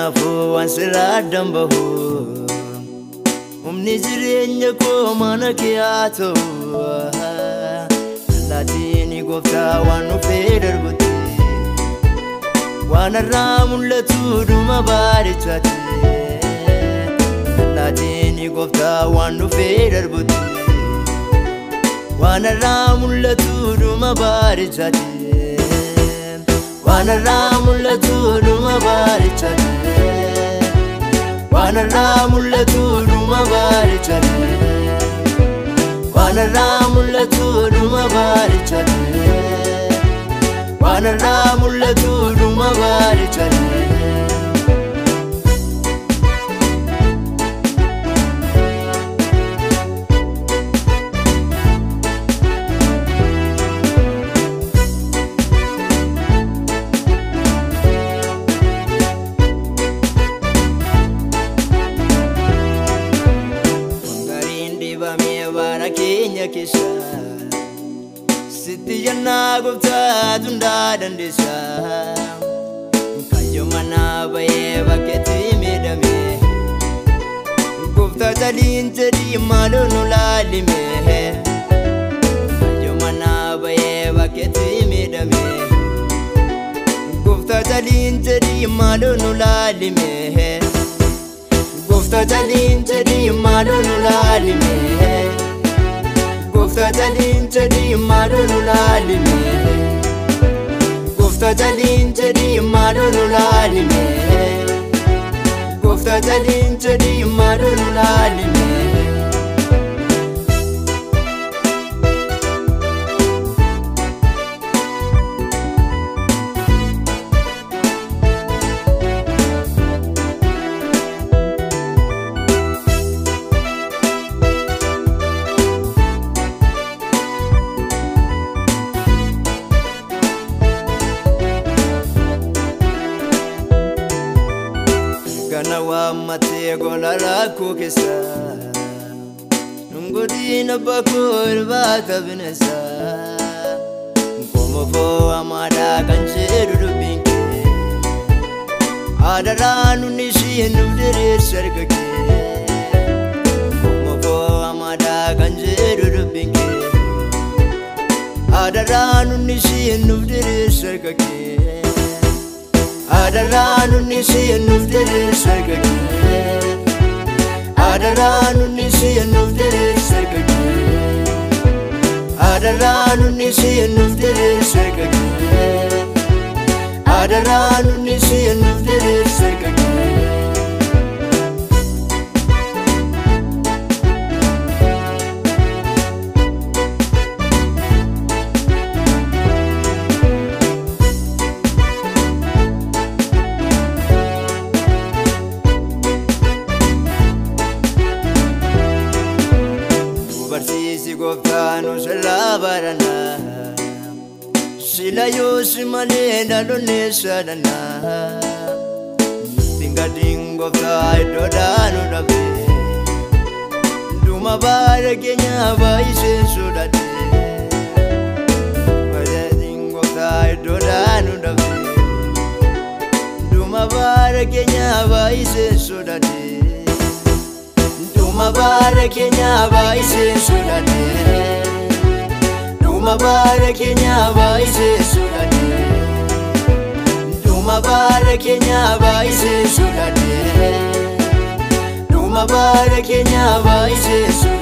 kanaafuu waan sirraa dambahu humni jireenya koo mana kee haa ta'u Allaattiin gooftaa waan dhufee darbutti waan irraa mul'atu dhuma baarichaati Allaattiin gooftaa waan dhufee darbutti waan irraa mul'atu dhuma baarichaati waan irraa mul'atu dhuma baarichaati waan irraa mul'atu dhuma baarichaati waan irraa mul'atu dhuma baarichaati waan irraa mul'atu dhuma baarichaati Kenya keessa sitti jannaa gooftaa hundaa dandeessa kayyoo mana bahee bakkeetti miidhame gooftaa jaliin jedhii maaloo nu laalime kayyoo mana bahee bakkeetti miidhame gooftaa jaliin jedhii maaloo nu laalime gooftaa jaliin jedhii maaloo nu laalime Gooftaa jaliin jedhii maaloo nu laalime Gooftaa jaliin jedhii maaloo nu laalime Gooftaa jaliin jedhii maaloo nu laalime Kana waammatee gola rakkoo keessa Nungodiin abbaa koo irbaata bineensa Nkoomo koo amaadaa kan jedhu dubbiin kee Adaraa nunni isheen nuuf diriirsa erga kee Nkoomo koo amaadaa kan jedhu dubbiin kee Adaraa nunni isheen nuuf diriirsa erga kee Adaraa nunni isheen nuuf diriirsa erga kee Adaraa nunni isheen nuuf diriirsa erga kee Adaraa nunni isheen nuuf diriirsa erga kee Adaraa nunni isheen nuuf diriirsa erga kee Barsiisi gooftaa nu sirraa barana Sila yoo si malee dhaloonni sadana Nutti gadiin gooftaa iddoodhaa nu dhabe Dhuma baara keenya baay'isee sodaate Gadiin gooftaa iddoodhaa nu dhabe Dhuma baara keenya baay'isee sodaate Dhuma baara keenya baay'isee sodaate Dhuma baara keenya baay'isee sodaate Dhuma baara keenya baay'isee sodaate Dhuma baara keenya baay'isee sodaate